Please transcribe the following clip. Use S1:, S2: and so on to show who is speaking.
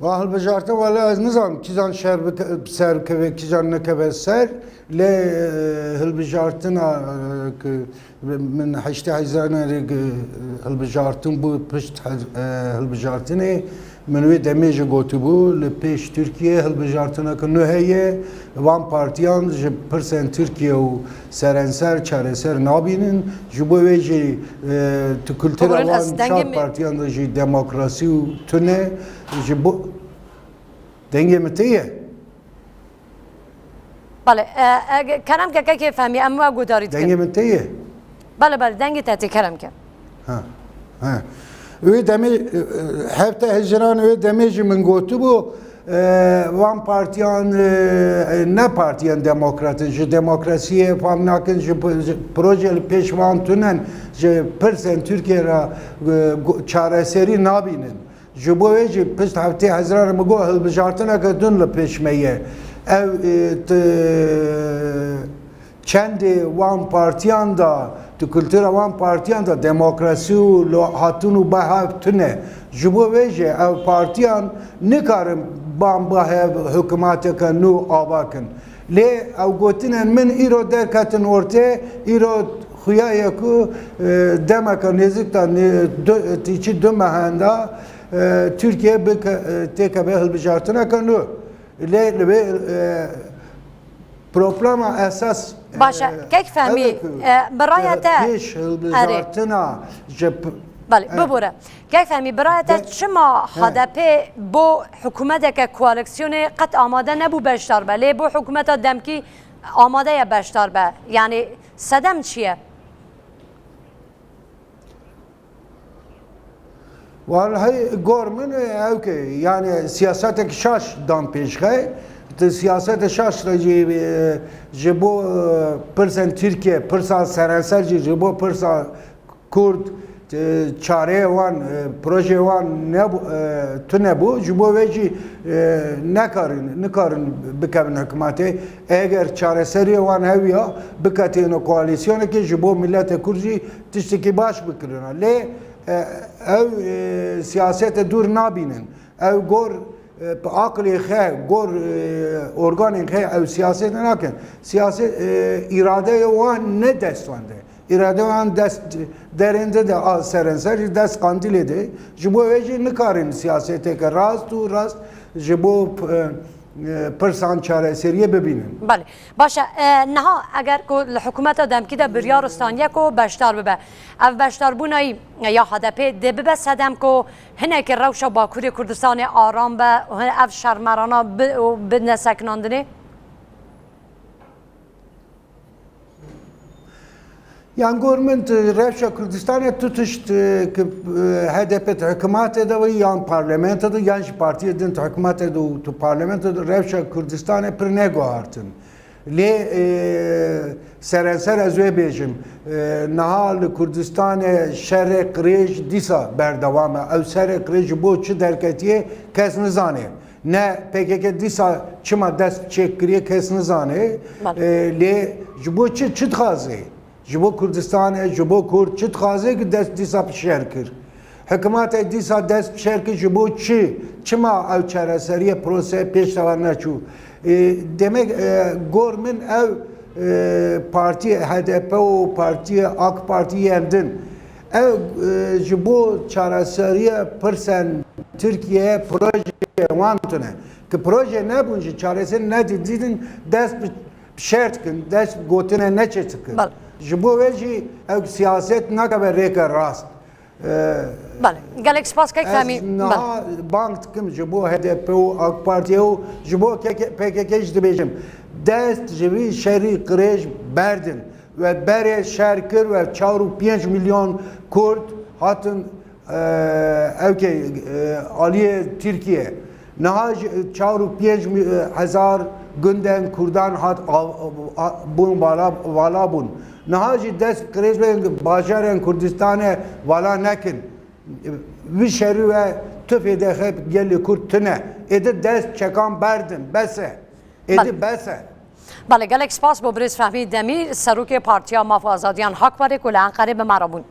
S1: Vahil bejarta valla az nizam kizan şer ser keve kizan nekeve ser le hilbejartına min haşte hazana hilbejartın bu pişt hilbejartını منوی دمیج گوتی بو لپیش ترکیه هل بجارتنا کنو هیه وان پارتیان جب پرسن ترکیه و سرانسر چارسر نابینن جبو ویجی تو کلتور وان چار پارتیان جی دموکراسی و تونه جبو دنگه متیه
S2: بله کرم که فهمی اما گودارید
S1: دنگه متیه
S2: بله دنگه تاتی کرم که
S1: ها Öyle deme hafta hicran öyle demeci min gotu bu van partiyan ne partiyan demokratın ji demokrasiye fam nakin ji projeli peşvan tunen ji persen Türkiye'ra çareseri nabinin ji bu veci pist hafta hicran mi go hilbijartına kadın le peşmeye ev kendi van partiyan da tu kültüra van partiyan da demokrasi u hatunu bahav tüne jubo veje ev partiyan ne karım bam bahav hükümete kan nu abakin le ev gotinen min iro derkatin orte iro xuya yaku demeka nezikta tiçi dümehenda Türkiye tekebe hilbijartına kan nu le problema esas
S2: باشا كيف فهمي برايته
S1: پیش هلبجارتنا
S2: بله ببوره كيف فهمي برايته شما HDP بو حكومتك كواليسيون قد آماده نبو بشتر به ليه بو حكومت دمكي آماده بشتر به يعني صدم چیه؟
S1: والله گورمن اوكي يعني سياستك شاش دام پیش خي siyaset şaş jibo persen Türkiye persan serenser jibo persan Kurd çare wan proje wan ne tune bu jibo veci ne karın bikavin hükümeti eğer çareseri wan heviya bikatin koalisyonu ki jibo millet Kürdi tişteki baş bikirina le ev siyasete dur nabinin ev gor عقلی خیر گور ارگانی خیر او سیاست نکن سیاست اراده وان نه دستانده اراده وان دست درنده ده سرانسر دست قندیل ده جبو وجه نکارن سیاسته که راست و راست جبو پرسان چاره سریه ببینن
S2: بله باشه نه اگر کو حکومت دمکی ده بریارستانیه کو بشتر ببه او بشتر بونایی یا HDP ده ببه صدم کو هنه که روش باکوری کردستان آرام به او شرمرانا بدن سکناندنه
S1: Yani government Revşa Kürdistan'a tutuştu ki HDP hükümete de ve yan parlamento da yan partiye din hükümete de tu parlamento da Revşa Kürdistan'a prne goartın. Le serenser azve bejim nahal Kürdistan'a şerre krej disa berdavama ev şerre krej bu çi derketiye kes nizane. Ne PKK disa çima dest çekriye kes nizane. Le bu çi tkazı. جبو کردستان جبو کرد چه تخازه که دست دیسا پشر کر حکومت دیسا دست پشر کر جبو چه ما او چراسری پروسه پیش روان نچو demek گورمن او parti HDP و parti AK Parti yendin ev جبو چراسری پرسن Türkiye proje vantune ki proje ne bunca çaresi ne dedin dest şert kın dest gotine ne çetıkın جبو وجه او سیاست نکبه ریک راست
S2: بله گلک سپاس که فهمی
S1: نه بانک کم جبو HDP و AK Parti و جبو PKK işte bejim dest jivi şerri krej berdin ve bere şerkir ve 4-5 milyon Kurd hatın evke aliye Türkiye naha 4-5 hazar günden Kurdan hat bun vala bun Nahaci dest krizben bajaran Kurdistan'e vala nekin. Vi şerri ve tüfede hep gelli kurtune. Edi dest çekan berdin bese. Edi bese.
S2: بله گلک سپاس با بریز فهمی دمیر سروک پارتیا مافازادیان حق باره کل انقره به مرابون